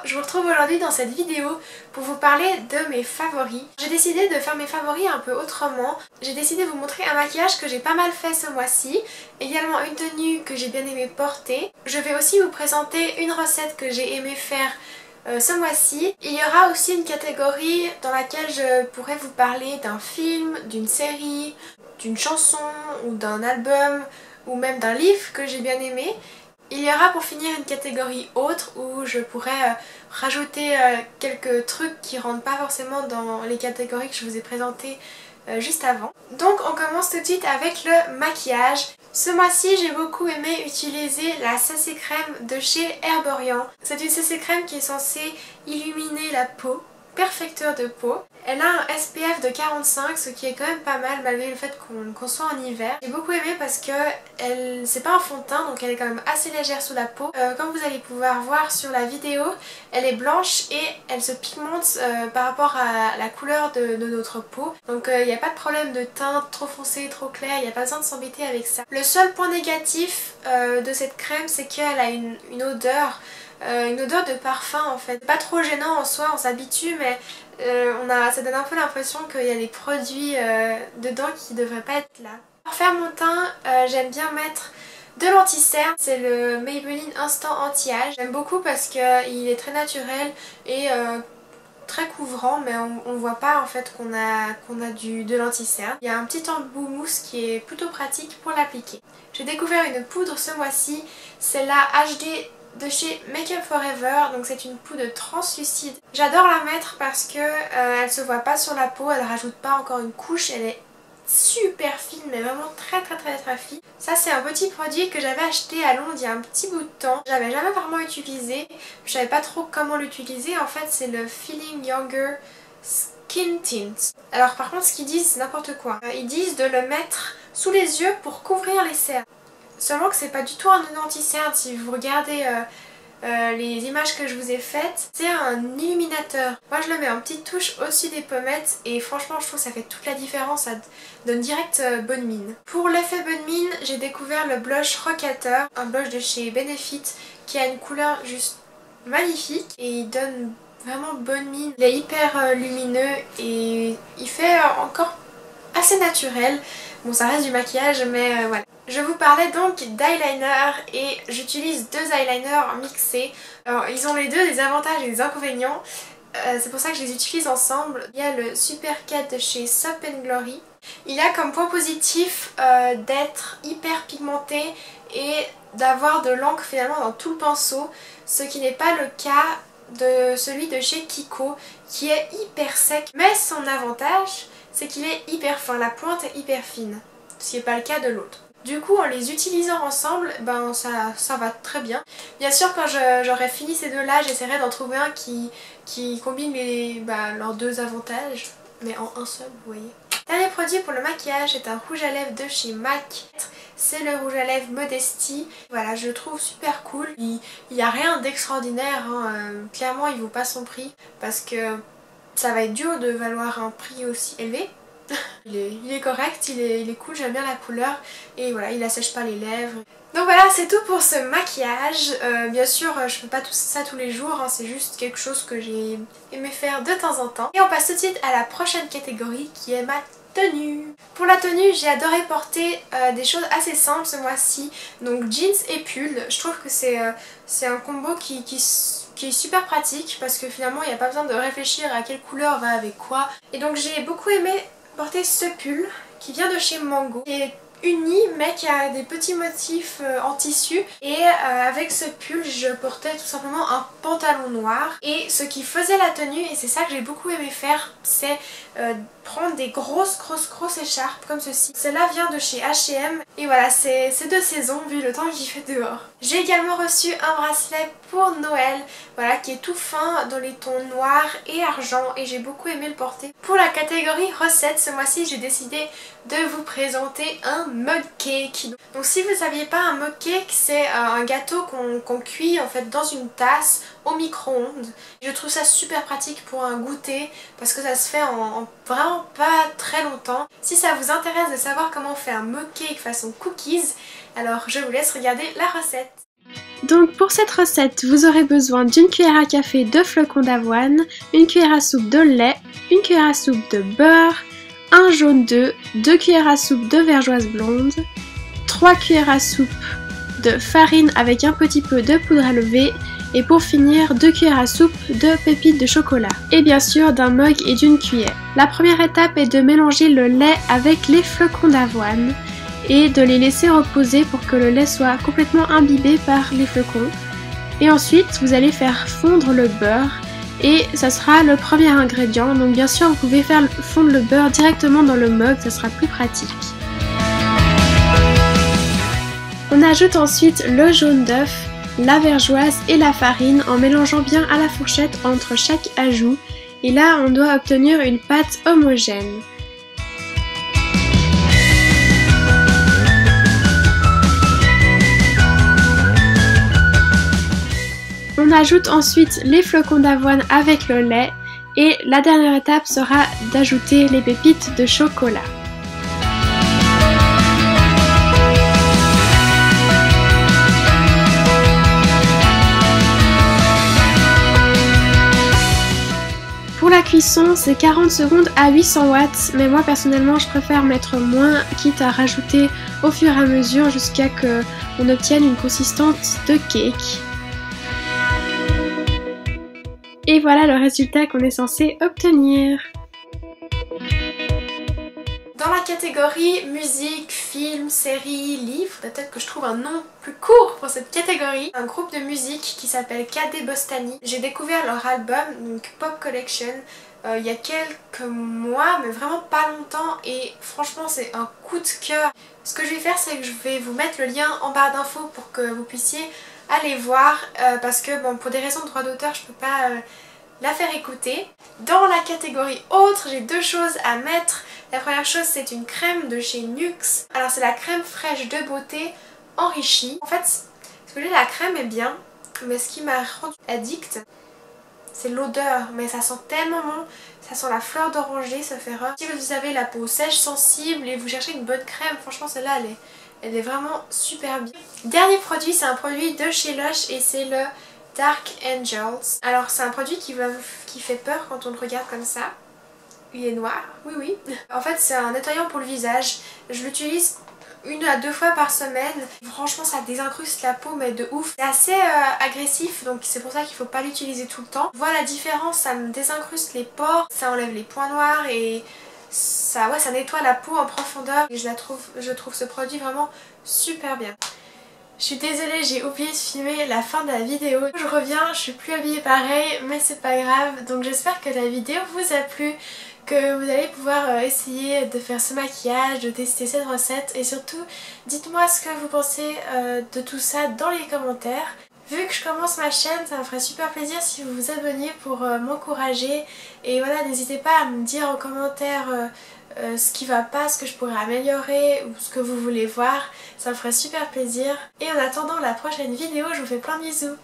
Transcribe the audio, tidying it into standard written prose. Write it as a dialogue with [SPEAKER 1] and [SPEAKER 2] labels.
[SPEAKER 1] je vous retrouve aujourd'hui dans cette vidéo pour vous parler de mes favoris. J'ai décidé de faire mes favoris un peu autrement. J'ai décidé de vous montrer un maquillage que j'ai pas mal fait ce mois-ci, également une tenue que j'ai bien aimé porter. Je vais aussi vous présenter une recette que j'ai aimé faire ce mois-ci. Il y aura aussi une catégorie dans laquelle je pourrais vous parler d'un film, d'une série, d'une chanson ou d'un album ou même d'un livre que j'ai bien aimé. Il y aura pour finir une catégorie autre où je pourrais rajouter quelques trucs qui rentrent pas forcément dans les catégories que je vous ai présentées juste avant. Donc on commence tout de suite avec le maquillage. Ce mois-ci j'ai beaucoup aimé utiliser la CC crème de chez Herborian. C'est une CC crème qui est censée illuminer la peau, perfecteur de peau. Elle a un SPF de 45, ce qui est quand même pas mal malgré le fait qu'on soit en hiver. J'ai beaucoup aimé parce que c'est pas un fond de teint, donc elle est quand même assez légère sous la peau. Comme vous allez pouvoir voir sur la vidéo, elle est blanche et elle se pigmente par rapport à la couleur de notre peau. Donc il n'y a pas de problème de teint trop foncé, trop clair, il n'y a pas besoin de s'embêter avec ça. Le seul point négatif de cette crème, c'est qu'elle a une odeur de parfum en fait. Pas trop gênant en soi, on s'habitue, mais ça donne un peu l'impression qu'il y a des produits dedans qui devraient pas être là. Pour faire mon teint, j'aime bien mettre de l'anti-cerne, c'est le Maybelline Instant Anti-Âge. J'aime beaucoup parce qu'il est très naturel et très couvrant, mais on voit pas en fait qu'on a de l'anti-cerne. Il y a un petit embout mousse qui est plutôt pratique pour l'appliquer. J'ai découvert une poudre ce mois-ci, c'est la HD de chez Make Up For Ever, donc c'est une poudre translucide. J'adore la mettre parce que elle se voit pas sur la peau, elle rajoute pas encore une couche, elle est super fine, mais vraiment très fine. Ça c'est un petit produit que j'avais acheté à Londres il y a un petit bout de temps. J'avais jamais vraiment utilisé, je savais pas trop comment l'utiliser. En fait c'est le Feeling Younger Skin Tint. Alors par contre ce qu'ils disent c'est n'importe quoi. Ils disent de le mettre sous les yeux pour couvrir les cernes. Seulement que c'est pas du tout un anti-cerne. Si vous regardez les images que je vous ai faites, c'est un illuminateur. Moi je le mets en petite touche au-dessus des pommettes et franchement je trouve que ça fait toute la différence, ça donne direct bonne mine. Pour l'effet bonne mine, j'ai découvert le blush Rockateur, un blush de chez Benefit qui a une couleur juste magnifique et il donne vraiment bonne mine. Il est hyper lumineux et il fait encore assez naturel. Bon ça reste du maquillage mais voilà. Je vous parlais donc d'eyeliner et j'utilise deux eyeliners mixés. Alors ils ont les deux des avantages et des inconvénients. C'est pour ça que je les utilise ensemble. Il y a le Super 4 de chez Soap & Glory. Il a comme point positif d'être hyper pigmenté et d'avoir de l'encre finalement dans tout le pinceau. Ce qui n'est pas le cas de celui de chez Kiko qui est hyper sec. Mais son avantage c'est qu'il est hyper fin, la pointe est hyper fine. Ce qui n'est pas le cas de l'autre. Du coup en les utilisant ensemble, ben ça va très bien. Bien sûr quand j'aurai fini ces deux là, j'essaierai d'en trouver un qui combine leurs deux avantages, mais en un seul vous voyez. Dernier produit pour le maquillage est un rouge à lèvres de chez MAC. C'est le rouge à lèvres Modesty. Voilà, je le trouve super cool. Il n'y a rien d'extraordinaire, hein. Clairement il vaut pas son prix parce que ça va être dur de valoir un prix aussi élevé. Il est correct, il est cool, j'aime bien la couleur et voilà, il assèche pas les lèvres. Donc voilà, c'est tout pour ce maquillage. Bien sûr, je fais pas tout ça tous les jours, hein, c'est juste quelque chose que j'ai aimé faire de temps en temps. Et on passe tout de suite à la prochaine catégorie qui est ma tenue. Pour la tenue, j'ai adoré porter des choses assez simples ce mois-ci, donc jeans et pull. Je trouve que c'est un combo qui est super pratique parce que finalement il n'y a pas besoin de réfléchir à quelle couleur va avec quoi. Et donc j'ai beaucoup aimé porter ce pull qui vient de chez Mango, qui est uni mais qui a des petits motifs en tissu et avec ce pull je portais tout simplement un pantalon noir et ce qui faisait la tenue, et c'est ça que j'ai beaucoup aimé faire, c'est prendre des grosses écharpes comme ceci. Celle-là vient de chez H&M et voilà, c'est de saison vu le temps qu'il fait dehors. J'ai également reçu un bracelet pour Noël, voilà, qui est tout fin dans les tons noir et argent et j'ai beaucoup aimé le porter. Pour la catégorie recette, ce mois-ci j'ai décidé de vous présenter un mug cake. Donc si vous ne saviez pas, un mug cake c'est un gâteau qu'on cuit en fait dans une tasse au micro-ondes. Je trouve ça super pratique pour un goûter parce que ça se fait en vraiment pas très longtemps. Si ça vous intéresse de savoir comment faire un mug cake façon cookies, alors je vous laisse regarder la recette. Donc pour cette recette, vous aurez besoin d'une cuillère à café de flocons d'avoine, une cuillère à soupe de lait, une cuillère à soupe de beurre, un jaune d'œuf, 2 cuillères à soupe de vergeoise blonde, 3 cuillères à soupe de farine avec un petit peu de poudre à lever et pour finir 2 cuillères à soupe de pépites de chocolat et bien sûr d'un mug et d'une cuillère. La première étape est de mélanger le lait avec les flocons d'avoine et de les laisser reposer pour que le lait soit complètement imbibé par les flocons. Et ensuite vous allez faire fondre le beurre et ça sera le premier ingrédient. Donc bien sûr vous pouvez faire fondre le beurre directement dans le mug, ça sera plus pratique. On ajoute ensuite le jaune d'œuf, la vergeoise et la farine en mélangeant bien à la fourchette entre chaque ajout. Et là on doit obtenir une pâte homogène. On ajoute ensuite les flocons d'avoine avec le lait et la dernière étape sera d'ajouter les pépites de chocolat. Pour la cuisson, c'est 40 secondes à 800 watts, mais moi personnellement je préfère mettre moins, quitte à rajouter au fur et à mesure jusqu'à ce qu'on obtienne une consistance de cake. Et voilà le résultat qu'on est censé obtenir. Dans la catégorie musique, film, série, livre, peut-être que je trouve un nom plus court pour cette catégorie. Un groupe de musique qui s'appelle KD Bostani. J'ai découvert leur album, donc Pop Collection, il y a quelques mois, mais vraiment pas longtemps et franchement c'est un coup de cœur. Ce que je vais faire, c'est que je vais vous mettre le lien en barre d'infos pour que vous puissiez aller voir parce que bon, pour des raisons de droit d'auteur je peux pas la faire écouter. Dans la catégorie autre, j'ai deux choses à mettre. La première chose, c'est une crème de chez NYX. Alors c'est la crème fraîche de beauté enrichie. En fait, ce que j'ai, la crème est bien, mais ce qui m'a rendu addict, c'est l'odeur. Mais ça sent tellement bon, ça sent la fleur d'oranger, ça fait rare. Si vous avez la peau sèche, sensible et vous cherchez une bonne crème, franchement celle-là elle est vraiment super bien. Dernier produit, c'est un produit de chez Lush et c'est le Dark Angels. Alors c'est un produit qui fait peur quand on le regarde comme ça. Il est noir, oui. En fait c'est un nettoyant pour le visage. Je l'utilise 1 à 2 fois par semaine. Franchement ça désincruste la peau mais de ouf. C'est assez agressif donc c'est pour ça qu'il faut pas l'utiliser tout le temps. Voilà la différence, ça me désincruste les pores, ça enlève les points noirs et ça nettoie la peau en profondeur. Et je trouve ce produit vraiment super bien. Je suis désolée, j'ai oublié de filmer la fin de la vidéo. Je reviens, je suis plus habillée pareil, mais c'est pas grave. Donc j'espère que la vidéo vous a plu, que vous allez pouvoir essayer de faire ce maquillage, de tester cette recette. Et surtout, dites-moi ce que vous pensez de tout ça dans les commentaires. Vu que je commence ma chaîne, ça me ferait super plaisir si vous vous abonniez pour m'encourager. Et voilà, n'hésitez pas à me dire en commentaire ce qui va pas, ce que je pourrais améliorer ou ce que vous voulez voir. Ça me ferait super plaisir. Et en attendant la prochaine vidéo, je vous fais plein de bisous.